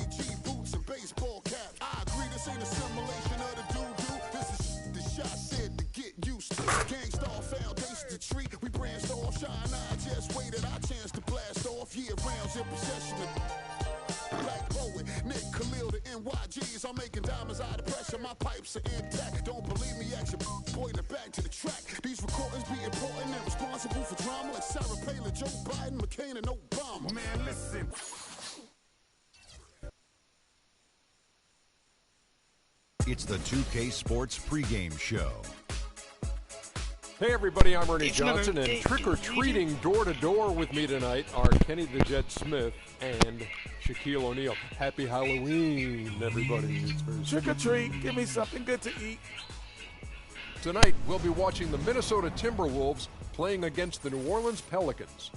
BG boots and baseball caps. I agree, this ain't a simulation of the doo-doo. This is the shot said to get used to. Gangstar foundation to treat. We branched off, shine. I just waited our chance to blast off. Year rounds in possession of Black Poet, Nick Khalil, the NYGs. I'm making diamonds out of pressure. My pipes are intact. Don't believe me? Action, boy, the back to the track. These recordings be important and responsible for drama like Sarah Palin, Joe Biden, McCain, and Obama. Man, listen. It's the 2K Sports pregame show. Hey everybody, I'm Ernie Johnson, and trick-or-treating door-to-door with me tonight are Kenny the Jet Smith and Shaquille O'Neal. Happy Halloween, everybody. Trick-or-treat, give me something good to eat. Tonight, we'll be watching the Minnesota Timberwolves playing against the New Orleans Pelicans.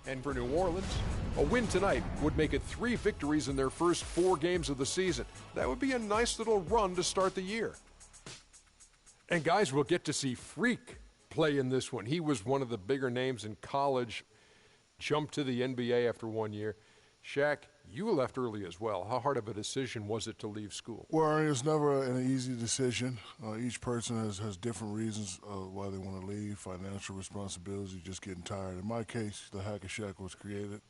And for New Orleans, a win tonight would make it 3 victories in their first 4 games of the season. That would be a nice little run to start the year. And guys, we'll get to see Freak play in this one. He was one of the bigger names in college, jumped to the NBA after 1 year. Shaq, you left early as well. How hard of a decision was it to leave school? Well, it's never an easy decision. Each person has different reasons why they want to leave. Financial responsibility, just getting tired. In my case, the Hack of Shaq was created.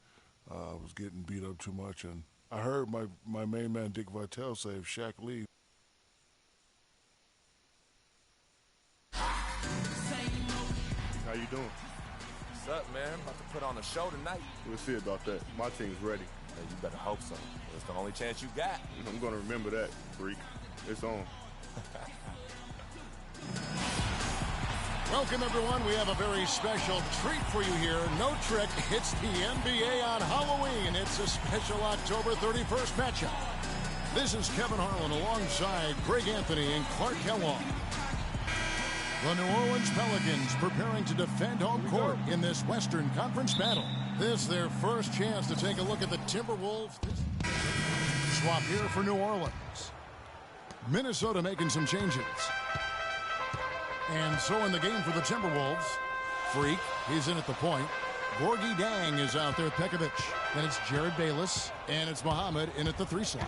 I was getting beat up too much, and I heard my main man Dick Vitale say, if Shaq leaves, how you doing? What's up, man? About to put on a show tonight. We'll see about that. My team's ready. Hey, you better hope so. It's the only chance you got. I'm going to remember that, freak. It's on. Welcome, everyone. We have a very special treat for you here. No trick. It's the NBA on Halloween. It's a special October 31st matchup. This is Kevin Harlan alongside Greg Anthony and Clark Kellogg. The New Orleans Pelicans preparing to defend home court in this Western Conference battle. This is their first chance to take a look at the Timberwolves. Swap here for New Orleans. Minnesota making some changes. And so in the game for the Timberwolves, Freak, he's in at the point. Gorgie Dang is out there, Pekovic. Then it's Jared Bayless, and it's Muhammad in at the 3 slot.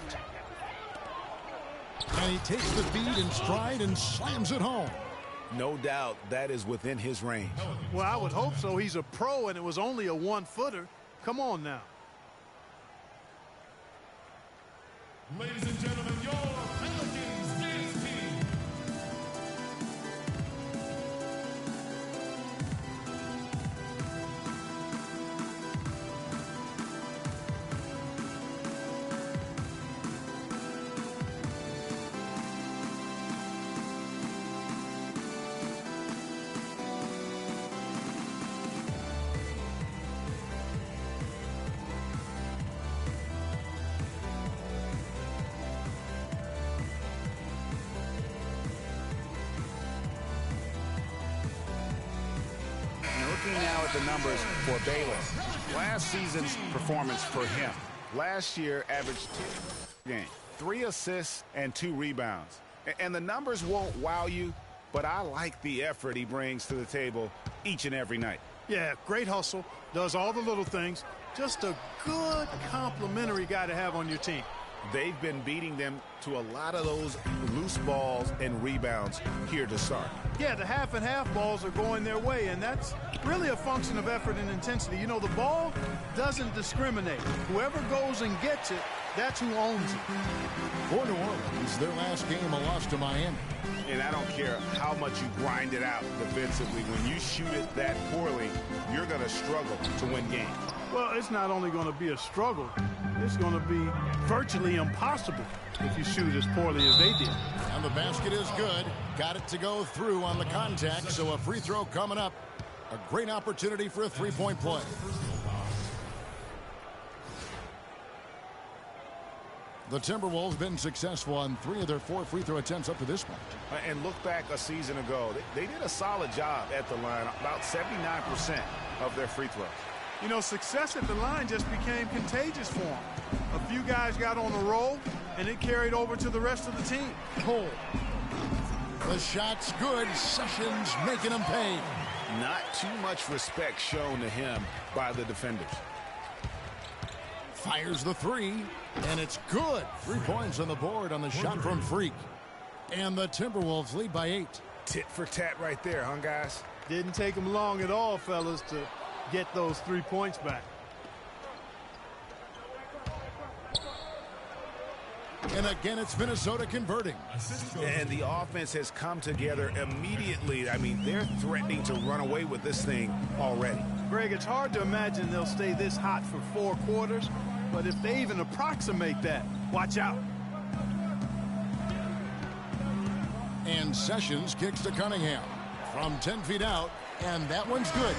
And he takes the feed in stride and slams it home. No doubt that is within his range. Well, I would hope so. He's a pro, and it was only a 1-footer. Come on now. Ladies and gentlemen, your Pelicans dance team. Looking now at the numbers for Bayless. Last season's performance for him. Last year averaged 2 games, 3 assists and 2 rebounds. And the numbers won't wow you, but I like the effort he brings to the table each and every night. Yeah, great hustle. Does all the little things. Just a good complimentary guy to have on your team. They've been beating them to a lot of those loose balls and rebounds here to start. Yeah, the half and half balls are going their way, and that's really a function of effort and intensity. You know, the ball doesn't discriminate. Whoever goes and gets it, that's who owns it. For New Orleans, their last game a loss to Miami. And I don't care how much you grind it out defensively. When you shoot it that poorly, you're going to struggle to win games. Well, it's not only going to be a struggle, it's going to be virtually impossible if you shoot as poorly as they did. And the basket is good. Got it to go through on the contact, so a free throw coming up. A great opportunity for a three-point play. The Timberwolves been successful on 3 of their 4 free throw attempts up to this point. And look back a season ago, they did a solid job at the line, about 79% of their free throws. You know, success at the line just became contagious for them. A few guys got on a roll, and it carried over to the rest of the team. Cole. The shot's good. Sessions making him pay. Not too much respect shown to him by the defenders. Fires the three, and it's good. 3 points on the board on the shot from Freak. And the Timberwolves lead by 8. Tit for tat right there, huh, guys? Didn't take them long at all, fellas, to get those 3 points back. And again, it's Minnesota converting. And the offense has come together immediately. I mean, they're threatening to run away with this thing already. Greg, it's hard to imagine they'll stay this hot for 4 quarters, but if they even approximate that, watch out. And Sessions kicks to Cunningham from 10 feet out, and that one's good.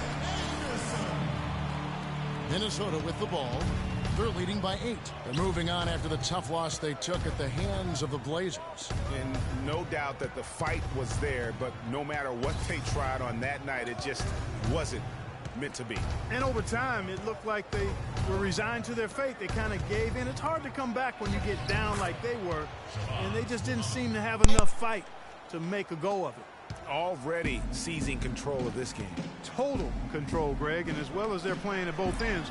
Minnesota with the ball. They're leading by 8. They're moving on after the tough loss they took at the hands of the Blazers. And no doubt that the fight was there, but no matter what they tried on that night, it just wasn't meant to be. And over time, it looked like they were resigned to their fate. They kind of gave in. It's hard to come back when you get down like they were, and they just didn't seem to have enough fight to make a go of it. Already seizing control of this game. Total control, Greg, and as well as they're playing at both ends,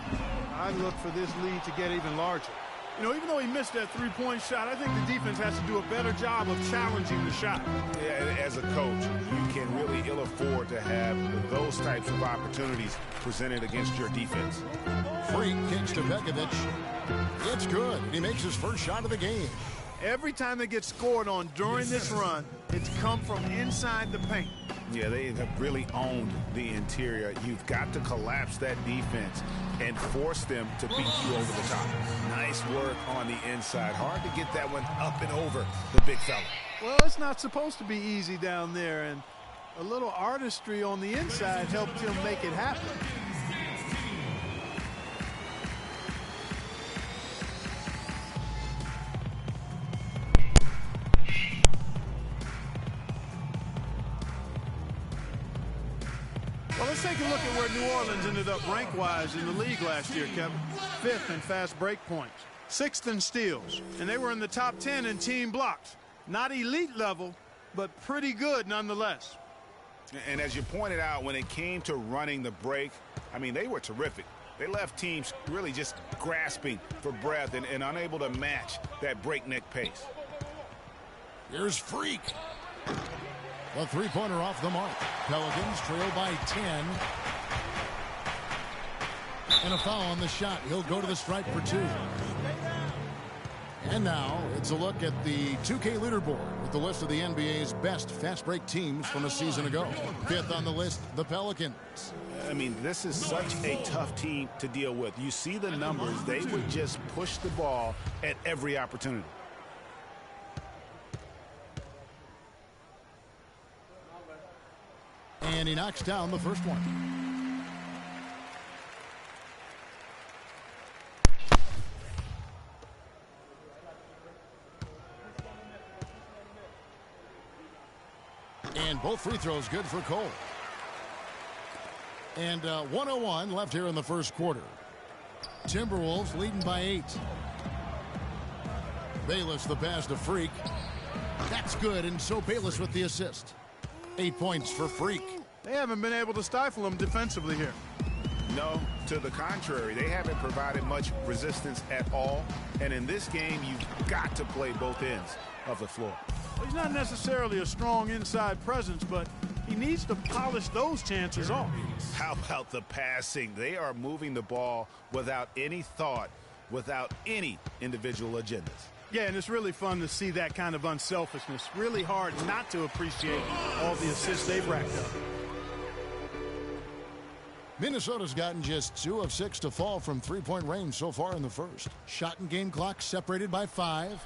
I look for this lead to get even larger. You know, even though he missed that 3-point shot, I think the defense has to do a better job of challenging the shot. Yeah, as a coach, you can really ill afford to have those types of opportunities presented against your defense. Freak kicks to Begovic. It's good. He makes his first shot of the game. Every time they get scored on during this run, it's come from inside the paint. Yeah, they have really owned the interior. You've got to collapse that defense and force them to beat you over the top. Nice work on the inside. Hard to get that one up and over the big fella. Well, it's not supposed to be easy down there, and a little artistry on the inside helped him make it happen. Well, let's take a look at where New Orleans ended up rank-wise in the league last year, Kevin. 5th in fast break points, 6th in steals, and they were in the top 10 in team blocks. Not elite level, but pretty good nonetheless. And as you pointed out, when it came to running the break, I mean, they were terrific. They left teams really just grasping for breath and unable to match that breakneck pace. Here's Freak. A 3-pointer off the mark. Pelicans trail by 10. And a foul on the shot. He'll go to the stripe for 2. And now it's a look at the 2K leaderboard with the list of the NBA's best fast break teams from a season ago. 5th on the list, the Pelicans. I mean, this is such a tough team to deal with. You see the numbers. They would just push the ball at every opportunity. And he knocks down the first one. And both free throws good for Cole. And 1:01 left here in the first quarter. Timberwolves leading by 8. Bayless the pass to Freak. That's good, and so Bayless with the assist. 8 points for Freak. They haven't been able to stifle them defensively here. No, to the contrary. They haven't provided much resistance at all. And in this game, you've got to play both ends of the floor. He's not necessarily a strong inside presence, but he needs to polish those chances off. How about the passing? They are moving the ball without any thought, without any individual agendas. Yeah, and it's really fun to see that kind of unselfishness. Really hard not to appreciate all the assists they've racked up. Minnesota's gotten just 2 of 6 to fall from 3-point range so far in the first. Shot and game clock separated by 5.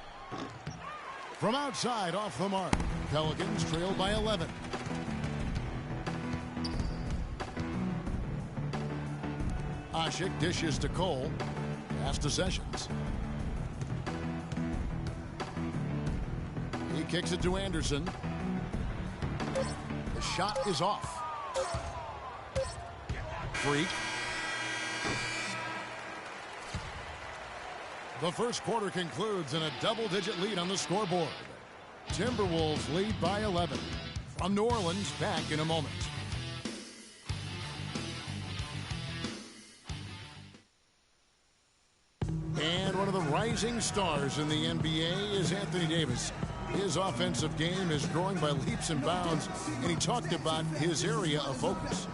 From outside, off the mark. Pelicans trail by 11. Ashik dishes to Cole. Pass to Sessions. He kicks it to Anderson. The shot is off. Freak. The first quarter concludes in a double-digit lead on the scoreboard. Timberwolves lead by 11. From New Orleans, back in a moment. rising stars in the NBA is Anthony Davis. His offensive game is growing by leaps and bounds, and he talked about his area of focus.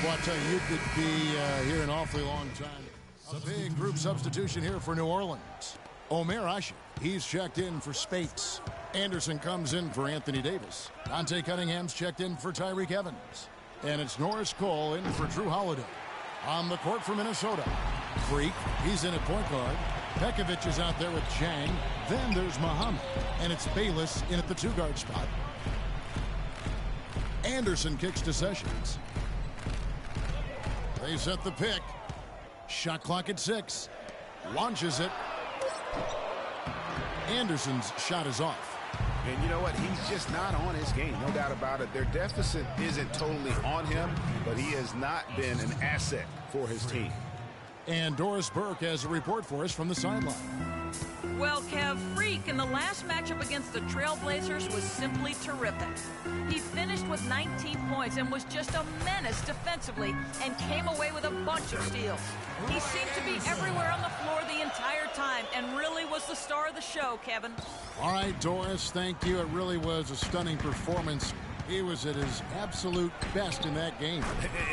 Well, I tell you, you could be here an awfully long time. A big group substitution here for New Orleans. Omer Asher, he's checked in for Spates. Anderson comes in for Anthony Davis. Dante Cunningham's checked in for Tyreek Evans. And it's Norris Cole in for Drew Holiday. On the court for Minnesota, Freak, he's in at point guard. Pekovic is out there with Chang. Then there's Muhammad, and it's Bayless in at the two-guard spot. Anderson kicks to Sessions. They set the pick. Shot clock at 6. Launches it. Anderson's shot is off. And you know what? He's just not on his game, no doubt about it. Their deficit isn't totally on him, but he has not been an asset for his team. And Doris Burke has a report for us from the sideline. Well, Kev, Freak in the last matchup against the Trailblazers was simply terrific. He finished with 19 points and was just a menace defensively and came away with a bunch of steals. He seemed to be everywhere on the floor the entire time and really was the star of the show, Kevin. All right, Doris, thank you. It really was a stunning performance. He was at his absolute best in that game.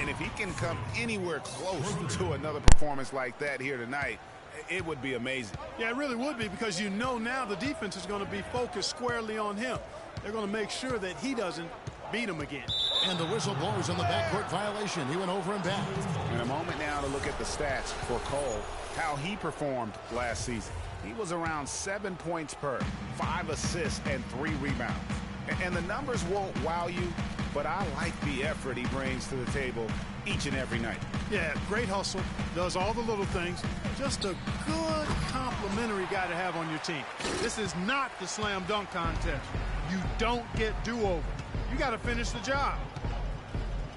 And if he can come anywhere close to another performance like that here tonight, it would be amazing. Yeah, it really would be, because you know now the defense is going to be focused squarely on him. They're going to make sure that he doesn't beat him again. And the whistle blows on the backcourt violation. He went over and back. And a moment now to look at the stats for Cole, how he performed last season. He was around 7 points per, 5 assists, and 3 rebounds. And the numbers won't wow you, but I like the effort he brings to the table each and every night. Yeah, great hustle, does all the little things. Just a good complimentary guy to have on your team. This is not the slam dunk contest. You don't get do-over. You got to finish the job.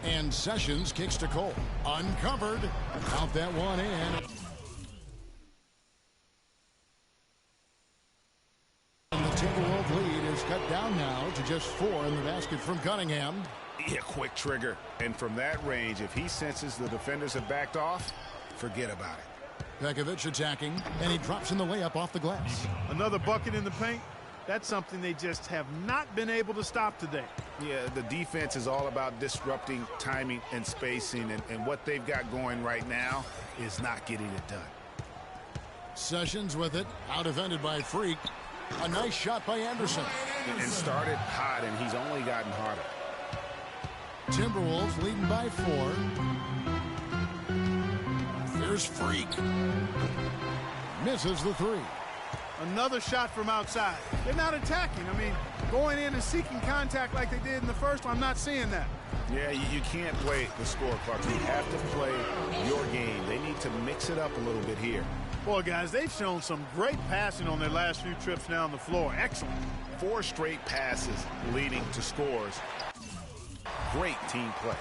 And Sessions kicks to Cole. Uncovered. Count that one in. And the Timberwolves lead is cut down now to just 4 in the basket from Cunningham. Yeah, quick trigger. And from that range, if he senses the defenders have backed off, forget about it. Pekovic attacking, and he drops in the layup off the glass. Another bucket in the paint. That's something they just have not been able to stop today. Yeah, the defense is all about disrupting timing and spacing, and what they've got going right now is not getting it done. Sessions with it, out-defended by Freak. A nice shot by Anderson. And started hot, and he's only gotten harder. Timberwolves leading by 4. There's Freak. Misses the 3. Another shot from outside. They're not attacking. I mean, going in and seeking contact like they did in the first one, I'm not seeing that. Yeah, you can't play the score clock. You have to play your game. They need to mix it up a little bit here. Boy, guys, they've shown some great passing on their last few trips down the floor. Excellent. 4 straight passes leading to scores. Great team play.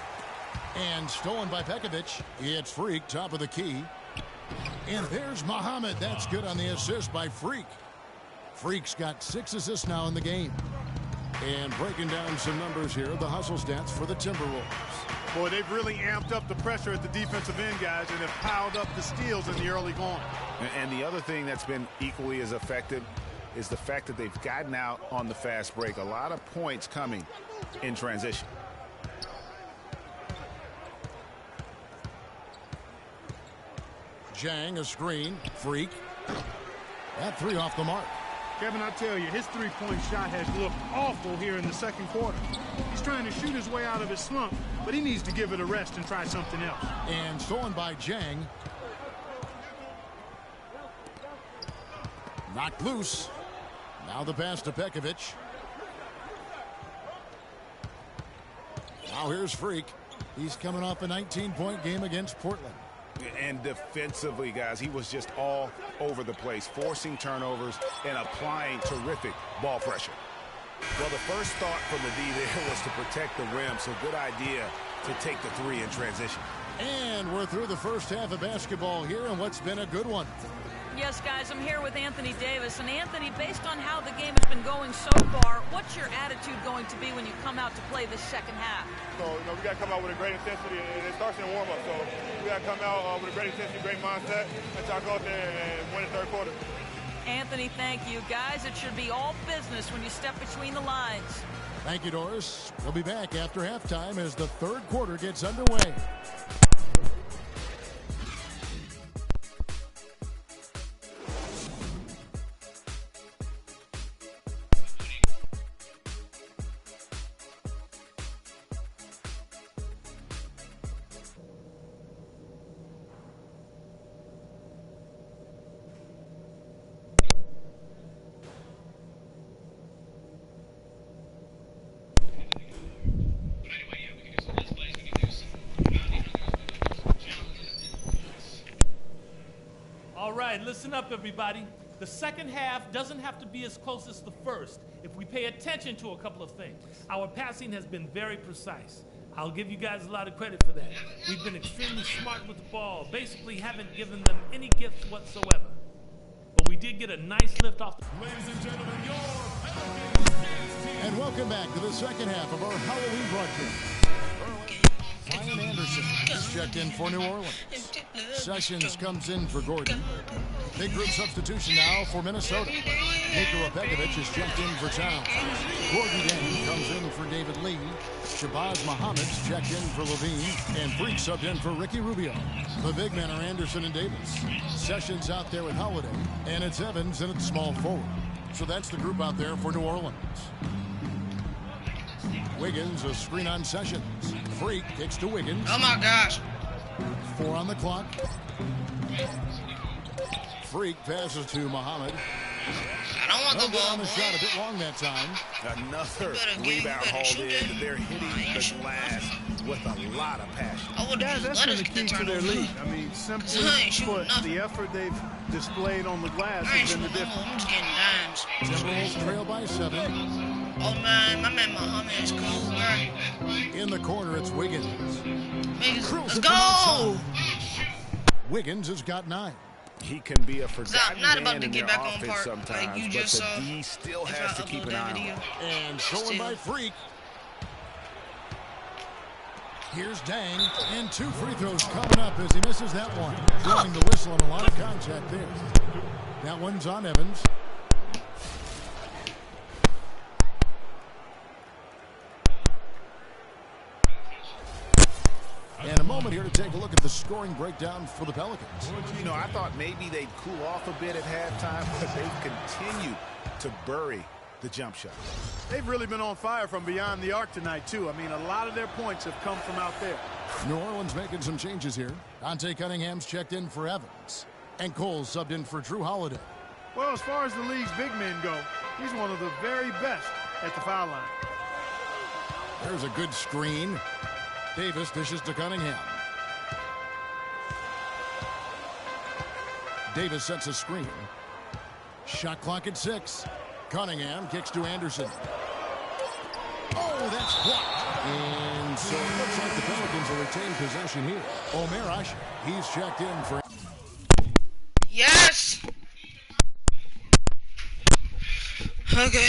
And stolen by Pekovic. It's Freak, top of the key. And there's Muhammad. That's good on the assist by Freak. Freak's got 6 assists now in the game. And breaking down some numbers here, the hustle stats for the Timberwolves. Boy, they've really amped up the pressure at the defensive end, guys, and have piled up the steals in the early going. And the other thing that's been equally as effective is the fact that they've gotten out on the fast break. A lot of points coming in transition. Jang, a screen. Freak. That 3 off the mark. Kevin, I tell you, his three-point shot has looked awful here in the second quarter. He's trying to shoot his way out of his slump, but he needs to give it a rest and try something else. And stolen by Jang. Knocked loose. Now the pass to Pekovic. Now here's Freak. He's coming off a 19-point game against Portland. And defensively, guys, he was just all over the place, forcing turnovers and applying terrific ball pressure. Well, the first thought from the D there was to protect the rim, so good idea to take the 3 in transition. And we're through the first half of basketball here, and what's been a good one. Yes, guys, I'm here with Anthony Davis. And Anthony, based on how the game has been going so far, what's your attitude going to be when you come out to play the second half? So, we got to come out with a great intensity, and it starts in warm-up. So we got to come out with a great intensity, great mindset, and try to go out there and win the third quarter. Anthony, thank you. Guys, it should be all business when you step between the lines. Thank you, Doris. We'll be back after halftime as the third quarter gets underway. All right, listen up, everybody. The second half doesn't have to be as close as the first if we pay attention to a couple of things. Our passing has been very precise. I'll give you guys a lot of credit for that. We've been extremely smart with the ball, basically haven't given them any gifts whatsoever. But we did get a nice lift off the... Ladies and gentlemen, and welcome back to the second half of our Halloween broadcast. Ryan Anderson is checked in for New Orleans. Sessions comes in for Gordon. Big group substitution now for Minnesota. Nikola Pekovic is checked in for Towns. Gordon Denny comes in for David Lee. Shabazz Muhammad's checked in for Levine. And Freak subbed in for Ricky Rubio. The big men are Anderson and Davis. Sessions out there with Holiday. And it's Evans and it's small forward. So that's the group out there for New Orleans. Wiggins, a screen on Sessions. Freak kicks to Wiggins. Oh my gosh. 4 on the clock. Freak passes to Muhammad. I don't want the ball. On the shot a bit long that time. Another rebound hauled in. They're hitting the glass with a lot of passion. Guys, that's been the key to their lead. I mean, simply put, the effort they've displayed on the glass has been the difference. I'm just getting dimes. Timberwolves trail by 7. Oh man, my man Muhammad is cool, right? In the corner, it's Wiggins. Let's go! Wiggins has got 9. He can be a forgotten I'm not about man to in get their back on offense part sometimes, like you but just the saw. D still has to keep an eye on him. And showing by Freak. Here's Dang, and 2 free throws coming up as he misses that one. Blowing the whistle on a lot of contact there. That one's on Evans. And a moment here to take a look at the scoring breakdown for the Pelicans. I thought maybe they'd cool off a bit at halftime, but they've continued to bury the jump shot. They've really been on fire from beyond the arc tonight, too. I mean, a lot of their points have come from out there. New Orleans making some changes here. Dante Cunningham's checked in for Evans. And Cole's subbed in for Drew Holiday. Well, as far as the league's big men go, he's one of the very best at the foul line. There's a good screen. Davis dishes to Cunningham. Davis sets a screen. Shot clock at 6. Cunningham kicks to Anderson. Oh, that's blocked. And so it looks like the Pelicans will retain possession here. Omer Asher, he's checked in for... Yes! Okay.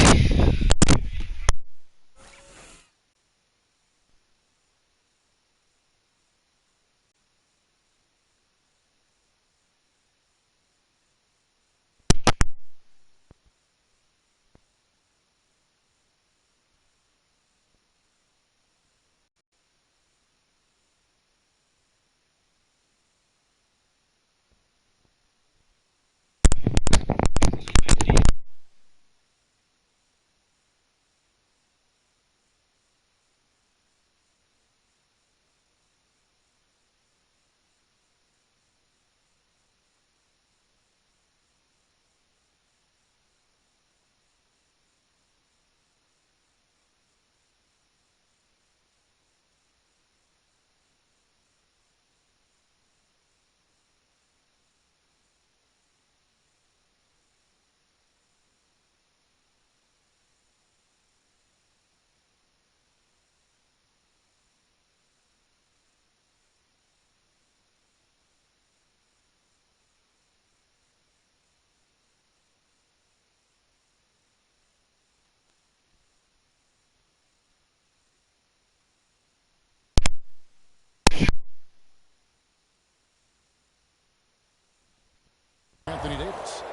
Anthony Davis.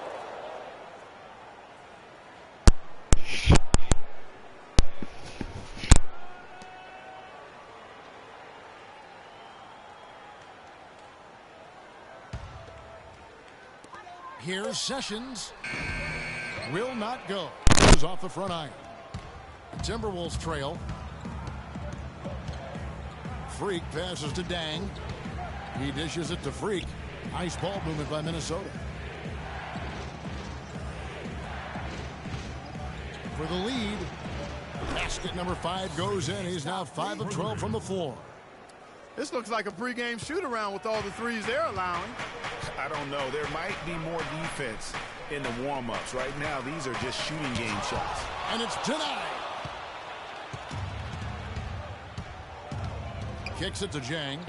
Here's Sessions. Will not go. Goes off the front iron. Timberwolves trail. Freak passes to Dang. He dishes it to Freak. Nice ball movement by Minnesota. For the lead. Basket number 5 goes in. He's now 5 of 12 from the floor. This looks like a pregame shoot-around with all the threes they're allowing. I don't know. There might be more defense in the warm-ups. Right now, these are just shooting game shots. And it's denied. Kicks it to Jang.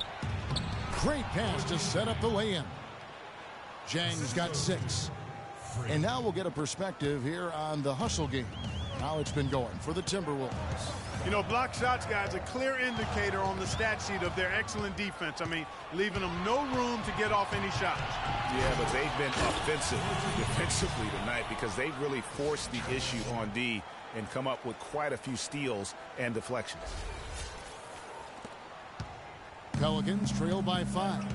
Great pass to set up the lay-in. Jang's got 6. And now we'll get a perspective here on the hustle game. How it's been going for the Timberwolves. You know, block shots, guys, a clear indicator on the stat sheet of their excellent defense. I mean, leaving them no room to get off any shots. Yeah, but they've been offensive defensively tonight because they've really forced the issue on D and come up with quite a few steals and deflections. Pelicans trail by 5.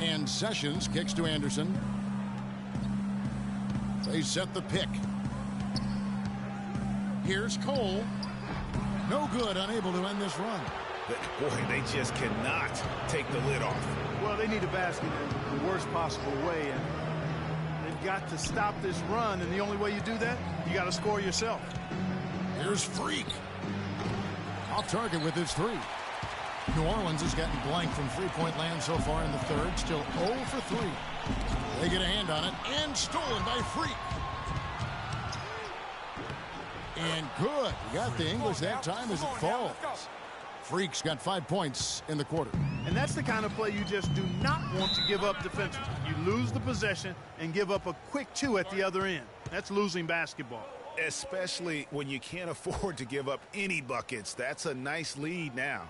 And Sessions kicks to Anderson. They set the pick. Here's Cole. No good, unable to end this run. Boy, they just cannot take the lid off. Well, they need a basket in the worst possible way, and they've got to stop this run, and the only way you do that, you got to score yourself. Here's Freak. Off target with his 3. New Orleans has gotten blank from three-point land so far in the third. Still 0 for 3. They get a hand on it, and stolen by Freak. And good. He got the English that time as it falls. Freak's got 5 points in the quarter. And that's the kind of play you just do not want to give up defensively. You lose the possession and give up a quick 2 at the other end. That's losing basketball. Especially when you can't afford to give up any buckets. That's a nice lead now.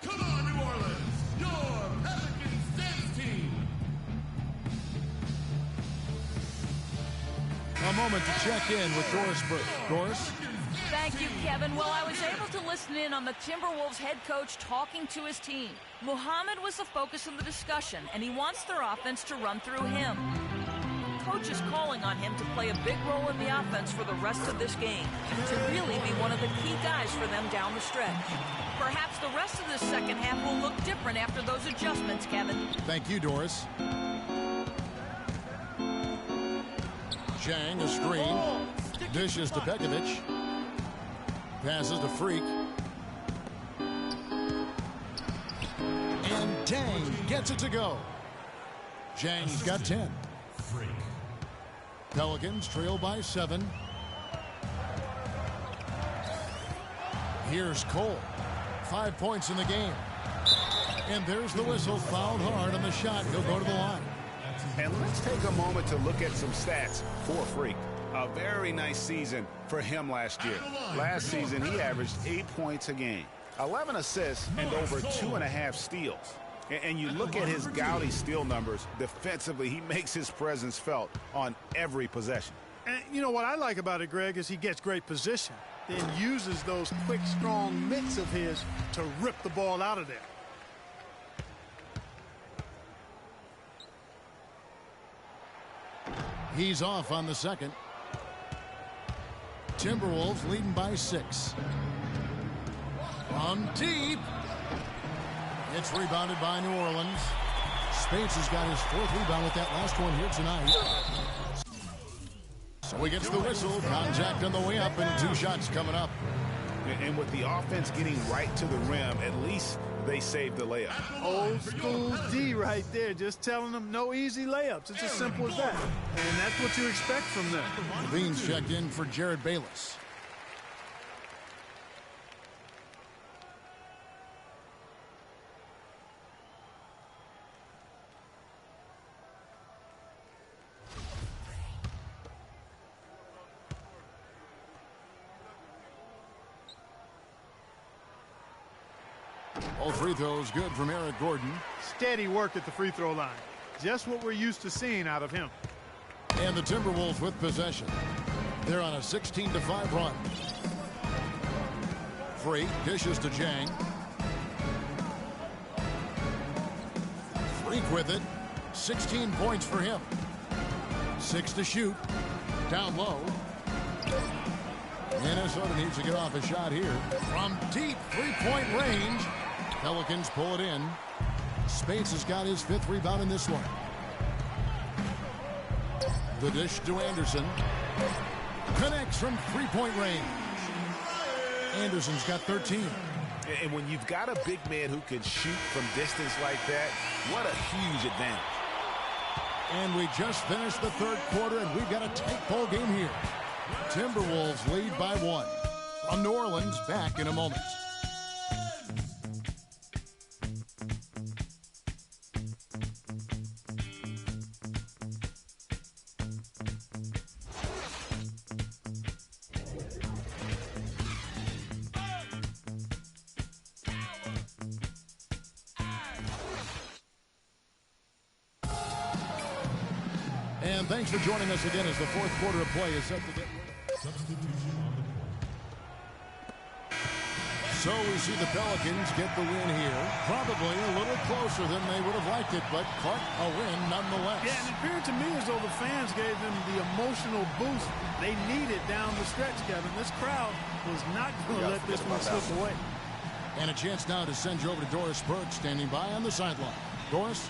Come on, New Orleans, your Pelicans dance team. A moment to check in with Doris Burke. Doris? Thank you, Kevin. Well, I was able to listen in on the Timberwolves head coach talking to his team. Muhammad was the focus of the discussion, and he wants their offense to run through him. Coach is calling on him to play a big role in the offense for the rest of this game, to really be one of the key guys for them down the stretch. Perhaps the rest of the second half will look different after those adjustments, Kevin. Thank you, Doris. Chang, a screen. Dishes to Pekovic. Passes to Freak. And Dang gets it to go. Chang's got 10. Pelicans trail by 7. Here's Cole. 5 points in the game. And there's the whistle. Fouled hard on the shot. He'll go to the line. And let's take a moment to look at some stats for Freak. A very nice season for him last year. Last season, he averaged 8 points a game, 11 assists, and over 2.5 steals. And you look at his gaudy steal numbers, defensively, he makes his presence felt on every possession. And you know what I like about it, Greg, is he gets great position, then uses those quick, strong mitts of his to rip the ball out of there. He's off on the second. Timberwolves leading by 6. From deep. It's rebounded by New Orleans. Speights has got his 4th rebound with that last one here tonight. So he gets the whistle. Contact on the way up and 2 shots coming up. And with the offense getting right to the rim, at least they saved the layup. Old school D right there, just telling them no easy layups. It's as simple as that. And that's what you expect from them. Levine's checked in for Jared Bayless. All free throws good from Eric Gordon. Steady work at the free throw line. Just what we're used to seeing out of him. And the Timberwolves with possession. They're on a 16-5 run. Free dishes to Jang. Freak with it. 16 points for him. 6 to shoot. Down low. Minnesota needs to get off a shot here. From deep three-point range. Pelicans pull it in. Speights has got his 5th rebound in this one. The dish to Anderson. Connects from three-point range. Anderson's got 13. And when you've got a big man who can shoot from distance like that, what a huge advantage. And we just finished the third quarter, and we've got a tight ball game here. Timberwolves lead by 1. From New Orleans, back in a moment. And thanks for joining us again as the fourth quarter of play is set to get. So we see the Pelicans get the win here. Probably a little closer than they would have liked it, but Clark, a win nonetheless. Yeah, and it appeared to me as though the fans gave them the emotional boost they needed down the stretch, Kevin. This crowd was not going to let this one slip away. And a chance now to send you over to Doris Burke, standing by on the sideline. Doris?